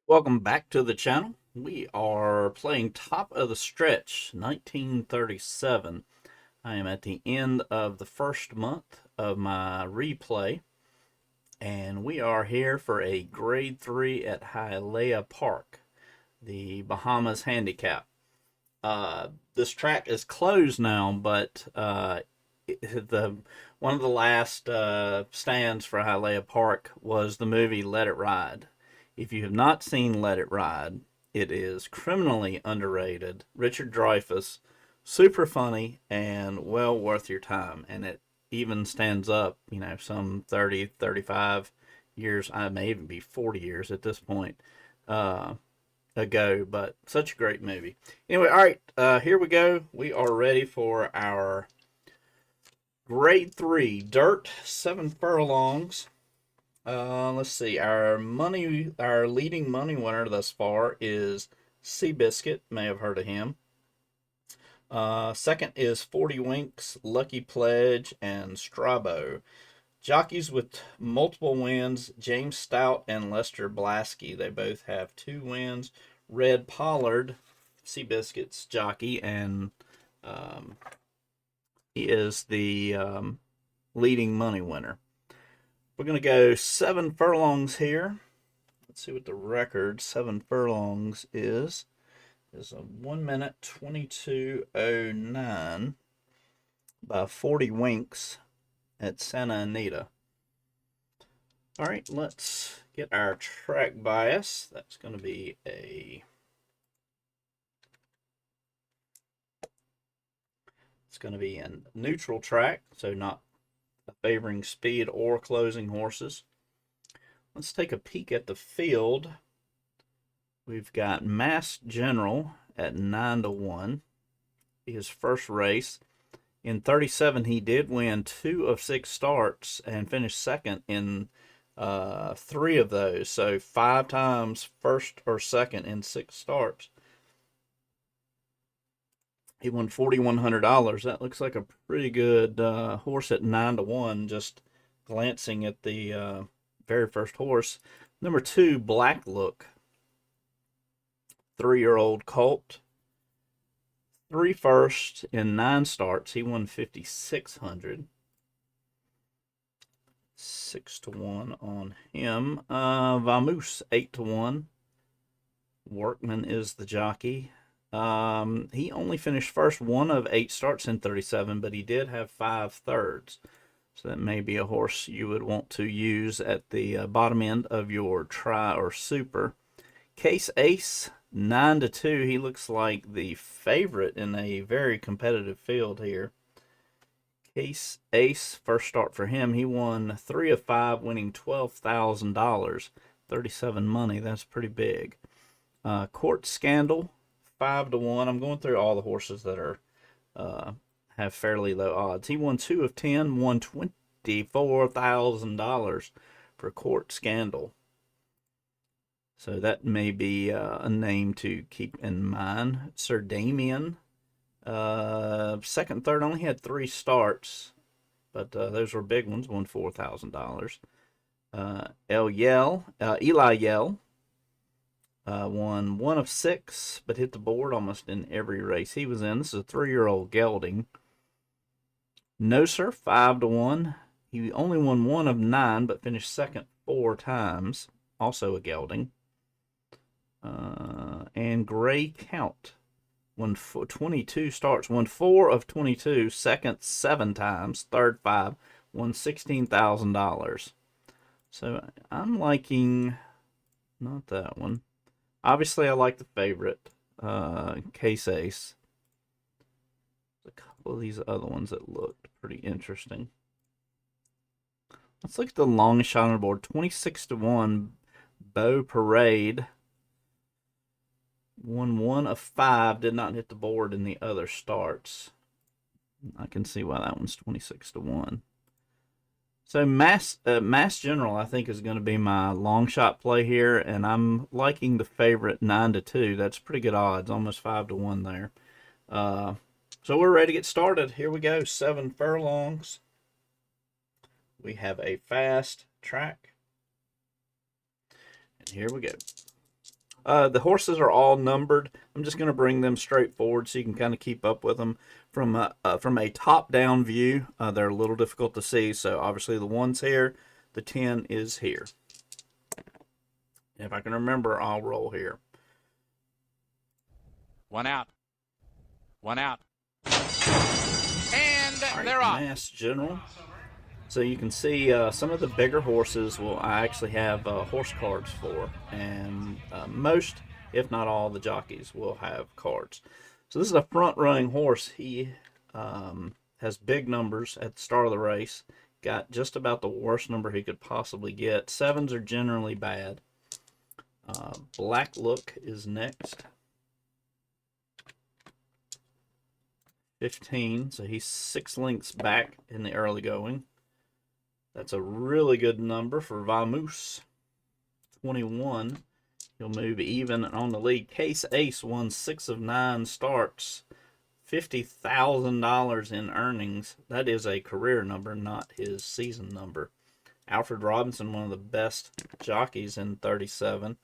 Welcome back to the channel. We are playing Top of the Stretch 1937. I am at the end of the first month of my replay, and we are here for a grade 3 at Hialeah Park, the Bahamas Handicap. This track is closed now, but the one of the last stands for Hialeah Park was the movie Let It Ride. If you have not seen Let It Ride, it is criminally underrated. Richard Dreyfuss, super funny and well worth your time. And it even stands up, some 30, 35 years, I may even be 40 years at this point uh, ago, but such a great movie. Anyway, all right, here we go. We are ready for our grade 3 dirt, 7 furlongs. Let's see. Our leading money winner thus far is Seabiscuit. May have heard of him. Second is 40 Winks, Lucky Pledge, and Strabo. Jockeys with multiple wins: James Stout and Lester Blasky. They both have 2 wins. Red Pollard, Seabiscuit's jockey, and um, he is the leading money winner. We're going to go 7 furlongs here. Let's see what the record 7 furlongs is. It's a 1 minute 22:09 by 40 Winks at Santa Anita. All right, let's get our track bias. That's going to be a neutral track, so not favoring speed or closing horses. Let's take a peek at the field. We've got Mass General at 9-1. His first race. In 37, he did win 2 of 6 starts and finished second in 3 of those. So 5 times first or second in 6 starts. He won $4,100. That looks like a pretty good horse at 9-1. Just glancing at the very first horse. Number 2, Black Look. 3-year-old colt. 3 firsts in 9 starts. He won 5,600. 6-1 on him. Vamoose 8-1. Workman is the jockey. He only finished first 1 of 8 starts in 37, but he did have 5 thirds. So that may be a horse you would want to use at the bottom end of your try or super. Case Ace 9-2. He looks like the favorite in a very competitive field here. Case Ace, first start for him. He won 3 of 5, winning $12,000. 37 money. That's pretty big. Court Scandal 5-1. I'm going through all the horses that are have fairly low odds. He won 2 of 10, won $24,000 for Court Scandal. So that may be a name to keep in mind. Sir Damien, second, third, only had 3 starts, but those were big ones. Won $4,000. Eli Yell, won 1 of 6, but hit the board almost in every race he was in. This is a 3-year-old gelding. No Sir 5-1. He only won 1 of 9, but finished second 4 times. Also a gelding. And Gray Count won 22 starts, won 4 of 22, second 7 times, third 5, won $16,000. So I'm liking, not that one. Obviously, I like the favorite, Case Ace. There's a couple of these other ones that looked pretty interesting. Let's look at the longest shot on the board. 26-1, Bow Parade. Won 1 of 5, did not hit the board in the other starts. I can see why that one's 26-1. So Mass General, I think, is going to be my long shot play here, and I'm liking the favorite 9-2. That's pretty good odds, almost 5-1 there. So we're ready to get started. Here we go, 7 furlongs. We have a fast track, and here we go. The horses are all numbered. I'm just going to bring them straight forward so you can kind of keep up with them from a top-down view. They're a little difficult to see, so obviously the 1's here, the 10 is here. If I can remember, I'll roll here. 1 out. 1 out. And they're off. Mass General. So you can see some of the bigger horses I actually have horse cards for, and most, if not all, the jockeys will have cards. So this is a front-running horse. He has big numbers at the start of the race. Got just about the worst number he could possibly get. 7s are generally bad. Black Look is next. 15, so he's 6 lengths back in the early going. That's a really good number for Vamoose. 21, he'll move even on the lead. Case Ace won 6 of 9 starts. $50,000 in earnings. That is a career number, not his season number. Alfred Robinson, one of the best jockeys in 37,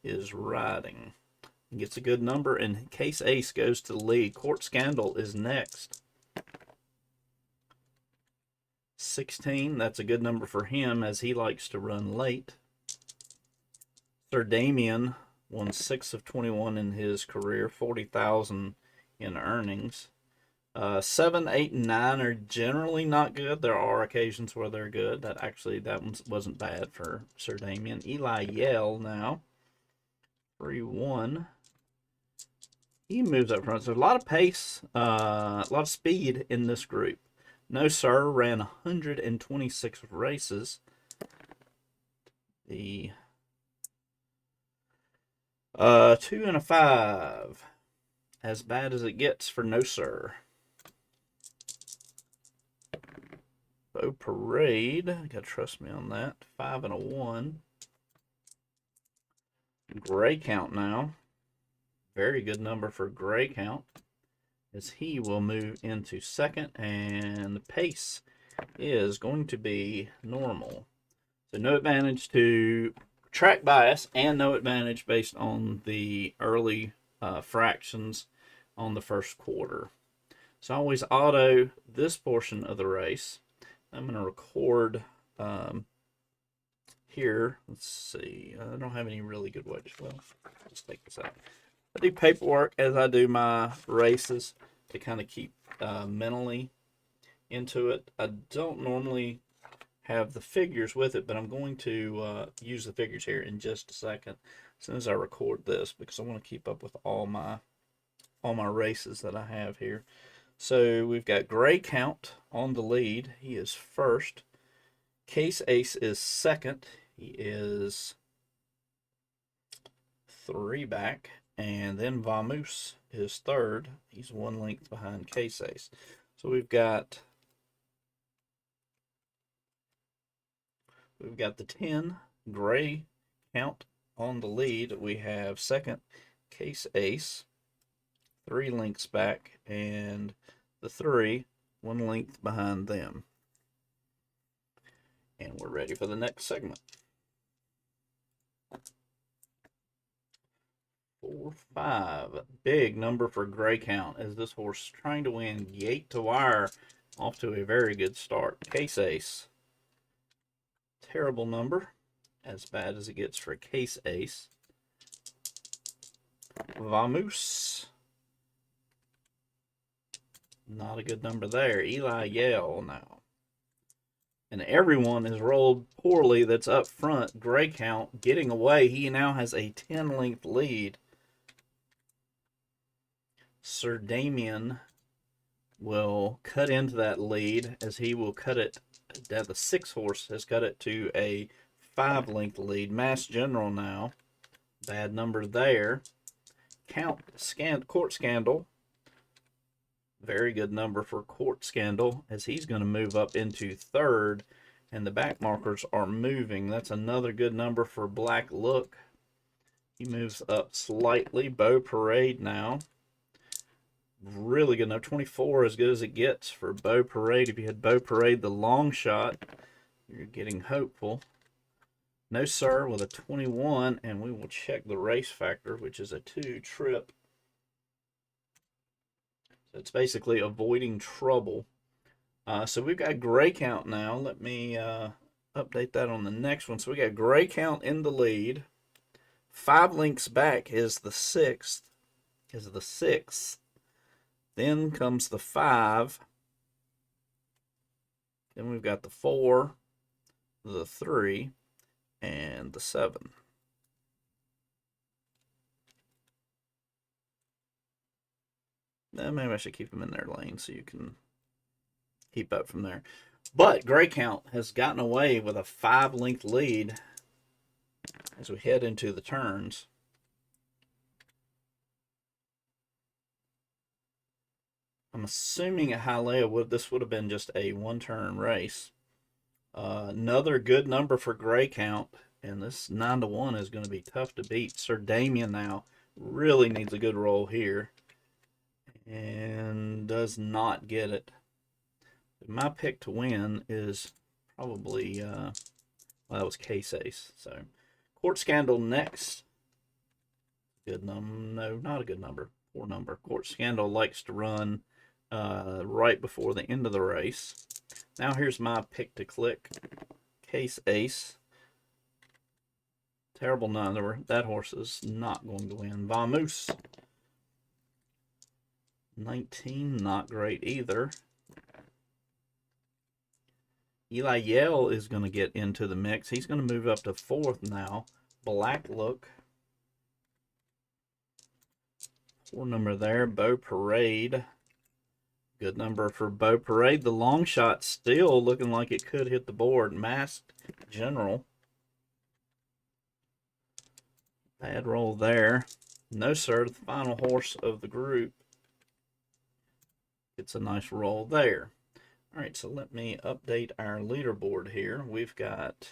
is riding. He gets a good number, and Case Ace goes to the lead. Court Scandal is next. 16, that's a good number for him as he likes to run late. Sir Damien won 6 of 21 in his career, $40,000 in earnings. 7, 8, and 9 are generally not good. There are occasions where they're good. That one wasn't bad for Sir Damien. Eli Yell now. 3-1. He moves up front. So a lot of pace, a lot of speed in this group. No Sir ran 126 races. The 2 and a 5. As bad as it gets for No Sir. Beau Parade. Gotta trust me on that. 5 and a 1. Gray Count now. Very good number for Gray Count, as he will move into second, and the pace is going to be normal. So no advantage to track bias and no advantage based on the early fractions on the first quarter. So I always auto this portion of the race. I'm going to record here. Let's see. I don't have any really good ways. Well, let's take this out. I do paperwork as I do my races to kind of keep mentally into it. I don't normally have the figures with it, but I'm going to use the figures here in just a second as soon as I record this, because I want to keep up with all my races that I have here. So we've got Gray Count on the lead. He is first. Case Ace is second. He is 3 back. And then Vamoose is third. He's 1 length behind Case Ace. So we've got the 10, Gray Count on the lead. We have second, Case Ace, 3 lengths back, and the 3, 1 length behind them. And we're ready for the next segment. 4-5, big number for Gray Count, as this horse is trying to win gate to wire, off to a very good start. Case Ace, terrible number, as bad as it gets for Case Ace. Vamoose, not a good number there. Eli Yell now. And everyone has rolled poorly that's up front. Gray Count getting away. He now has a 10-length lead. Sir Damien will cut into that lead, as he will cut it. The 6 horse has cut it to a 5-length lead. Mass General now. Bad number there. Court Scandal. Very good number for Court Scandal, as he's going to move up into third, and the back markers are moving. That's another good number for Black Look. He moves up slightly. Beau Parade now. Really good number. 24, as good as it gets for Beau Parade. If you had Beau Parade the long shot, you're getting hopeful. No Sir with a 21, and we will check the race factor, which is a 2 trip. So it's basically avoiding trouble. So we've got Gray Count now. Let me update that on the next one. So we got Gray Count in the lead. 5 links back is the sixth. Then comes the 5. Then we've got the 4, the 3, and the 7. Maybe I should keep them in their lane so you can keep up from there. But Gray Count has gotten away with a 5-length lead as we head into the turns. I'm assuming at Hialeah this would have been just a 1-turn race. Another good number for Gray Count, and this 9-1 is going to be tough to beat. Sir Damien now really needs a good roll here, and does not get it. My pick to win is probably, well, that was Case Ace. So, Court Scandal next. Good number? No, not a good number. Poor number. Court Scandal likes to run right before the end of the race. Now here's my pick to click. Case Ace. Terrible number. That horse is not going to win. Vamoose. 19, not great either. Eli Yale is going to get into the mix. He's going to move up to 4th now. Black Look. Poor number there. Beau Parade. Good number for Beau Parade. The long shot still looking like it could hit the board. Masked General. Bad roll there. No Sir, the final horse of the group. It's a nice roll there. All right, so let me update our leaderboard here. We've got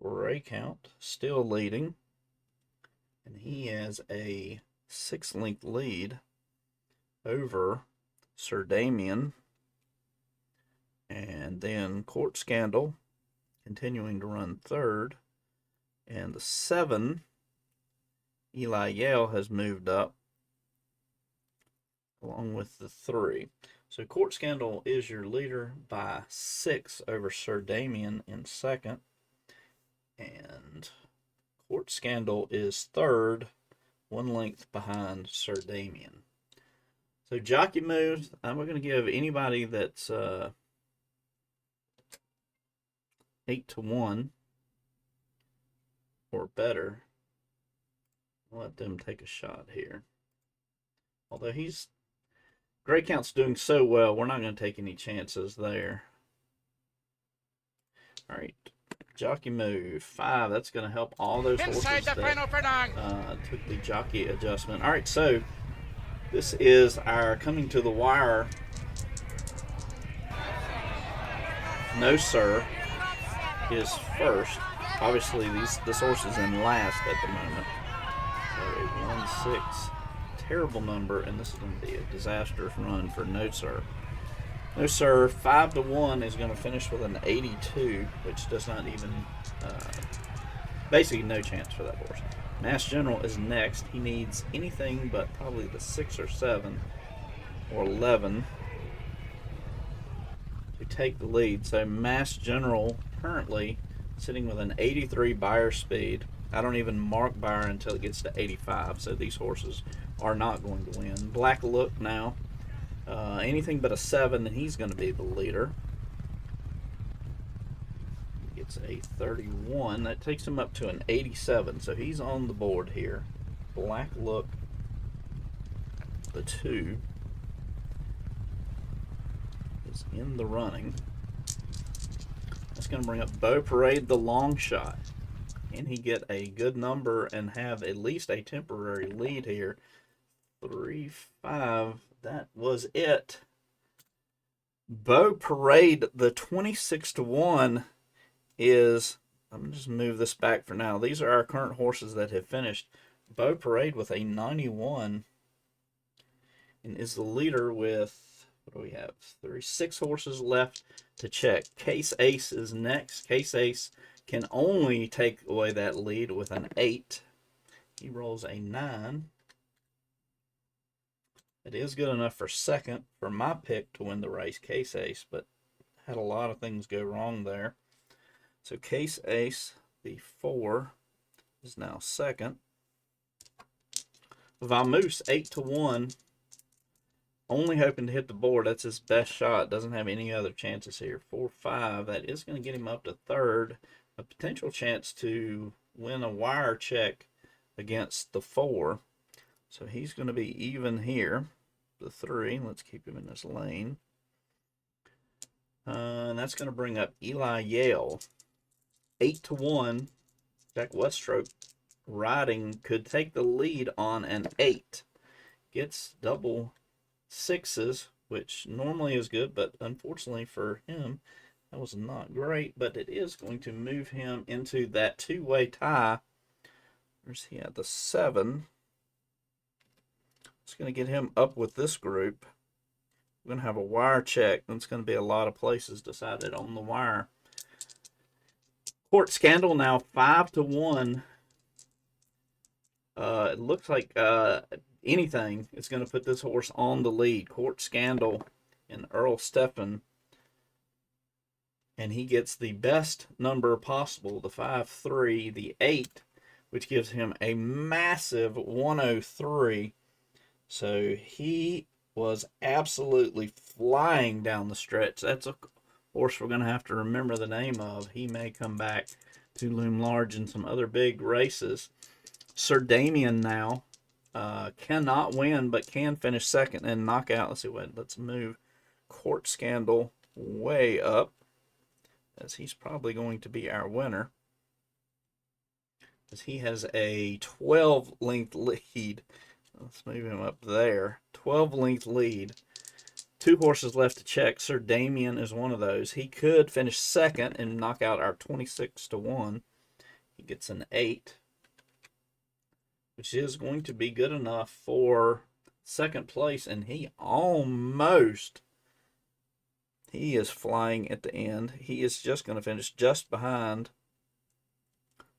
Gray Count still leading, and he has a 6-length lead over Sir Damien. And then Court Scandal continuing to run 3rd. And the 7, Eli Yale, has moved up along with the 3. So Court Scandal is your leader by 6 over Sir Damien in 2nd. And Court Scandal is 3rd, 1 length behind Sir Damien. So jockey moves, I'm going to give anybody that's 8-1 or better. I'll let them take a shot here. Although Gray Count's doing so well, we're not going to take any chances there. All right, jockey move 5. That's going to help all those Inside horses the final furlong. took the jockey adjustment. All right, so this is our coming to the wire. No Sir is first. Obviously, this horse is in last at the moment. So a 1-6. Terrible number, and this is going to be a disastrous run for No Sir. No Sir, 5-1 is going to finish with an 82, which does not even, basically no chance for that horse. Masked General is next. He needs anything but probably the 6 or 7 or 11 to take the lead. So Masked General currently sitting with an 83 Beyer speed. I don't even mark Beyer until it gets to 85, so these horses are not going to win. Black Look now. Anything but a 7, and he's going to be the leader. He gets a 31. That takes him up to an 87, so he's on the board here. Black Look, the 2, is in the running. That's going to bring up Beau Parade, the long shot. Can he get a good number and have at least a temporary lead here? 3-5. That was it. Beau Parade, the 26-1 is, I'm going to just move this back for now. These are our current horses that have finished. Beau Parade with a 91 and is the leader with, what do we have? 6 horses left to check. Case Ace is next. Case Ace can only take away that lead with an 8. He rolls a 9. It is good enough for second for my pick to win the race, Case Ace, but had a lot of things go wrong there. So Case Ace, the 4, is now second. Vamoose, 8-1. Only hoping to hit the board. That's his best shot. Doesn't have any other chances here. 4-5. That is going to get him up to third. A potential chance to win a wire check against the 4. So he's going to be even here. The 3. Let's keep him in this lane. And that's going to bring up Eli Yale. 8-1. Jack Weststroke riding could take the lead on an 8. Gets double 6s, which normally is good, but unfortunately for him, that was not great. But it is going to move him into that two-way tie. Where's he at? The 7. It's going to get him up with this group. We're going to have a wire check. It's going to be a lot of places decided on the wire. Court Scandal now 5-1. It looks like anything is going to put this horse on the lead. Court Scandal and Earl Steffen. And he gets the best number possible, the 5-3, the 8, which gives him a massive 103. So he was absolutely flying down the stretch. That's a horse we're going to have to remember the name of. He may come back to loom large in some other big races. Sir Damien now cannot win, but can finish second and knock out. Let's move Court Scandal way up, as he's probably going to be our winner, as he has a 12-length lead. Let's move him up there. 12-length lead. 2 horses left to check. Sir Damien is one of those. He could finish second and knock out our 26-1. He gets an 8, which is going to be good enough for second place. And he is flying at the end. He is just going to finish just behind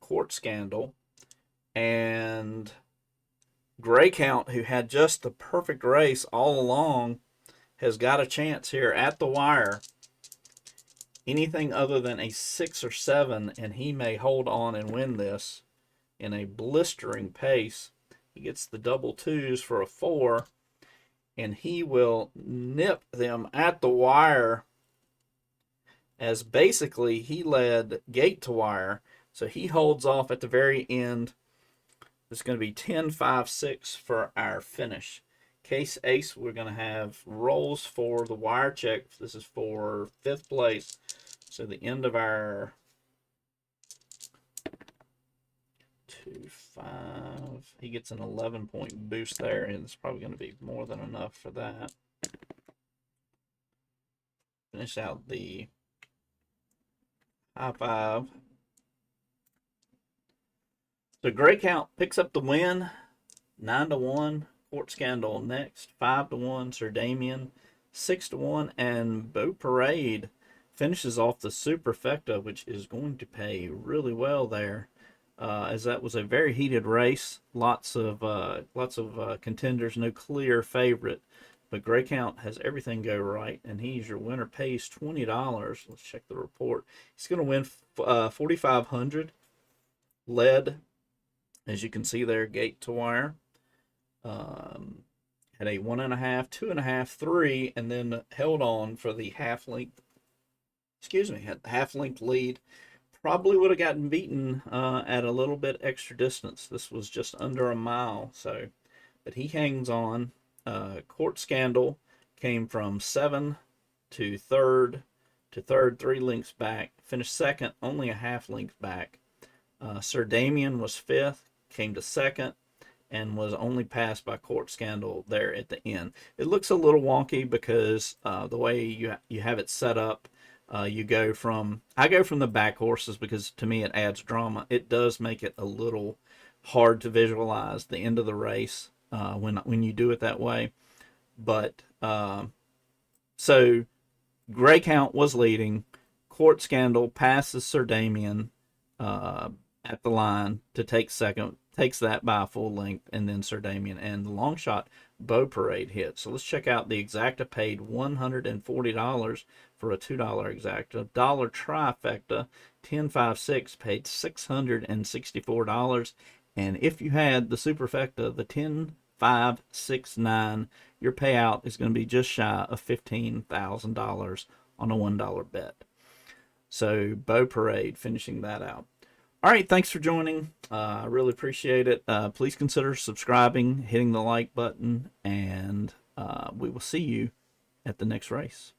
Court Scandal. And Grey Count, who had just the perfect race all along, has got a chance here at the wire. Anything other than a 6 or 7, and he may hold on and win this in a blistering pace. He gets the double 2s for a 4, and he will nip them at the wire, as basically he led gate to wire. So he holds off at the very end. It's going to be 10-5-6 for our finish. Case Ace, we're going to have rolls for the wire check. This is for 5th place. So the end of our 2-5. He gets an 11-point boost there, and it's probably going to be more than enough for that. Finish out the high 5. So Grey Count picks up the win, 9-1. Court Scandal next, 5-1. Sir Damien, 6-1, and Beau Parade finishes off the Superfecta, which is going to pay really well there, as that was a very heated race. Lots of contenders, no clear favorite, but Grey Count has everything go right, and he's your winner. Pays $20. Let's check the report. He's going to win 4,500. Led, as you can see there, gate to wire. Had a 1.5, 2.5, 3, and then held on for the half-length lead. Probably would have gotten beaten at a little bit extra distance. This was just under a mile, but he hangs on. Court Scandal came from 7 to 3rd, 3 lengths back. Finished second, only a half length back. Sir Damien was 5th, came to 2nd, and was only passed by Court Scandal there at the end. It looks a little wonky because the way you have it set up, I go from the back horses because to me it adds drama. It does make it a little hard to visualize the end of the race when you do it that way. But so Grey Count was leading. Court Scandal passes Sir Damien. at the line to take second, takes that by a full length, and then Sir Damien and the long shot Bow Parade hit. So let's check out the exacta. Paid $140 for a $2 exacta. Dollar trifecta 1056 paid $664. And if you had the superfecta, the 10569, your payout is going to be just shy of $15,000 on a $1 bet. So Bow Parade finishing that out. All right, thanks for joining. I really appreciate it. Please consider subscribing, hitting the like button, and we will see you at the next race.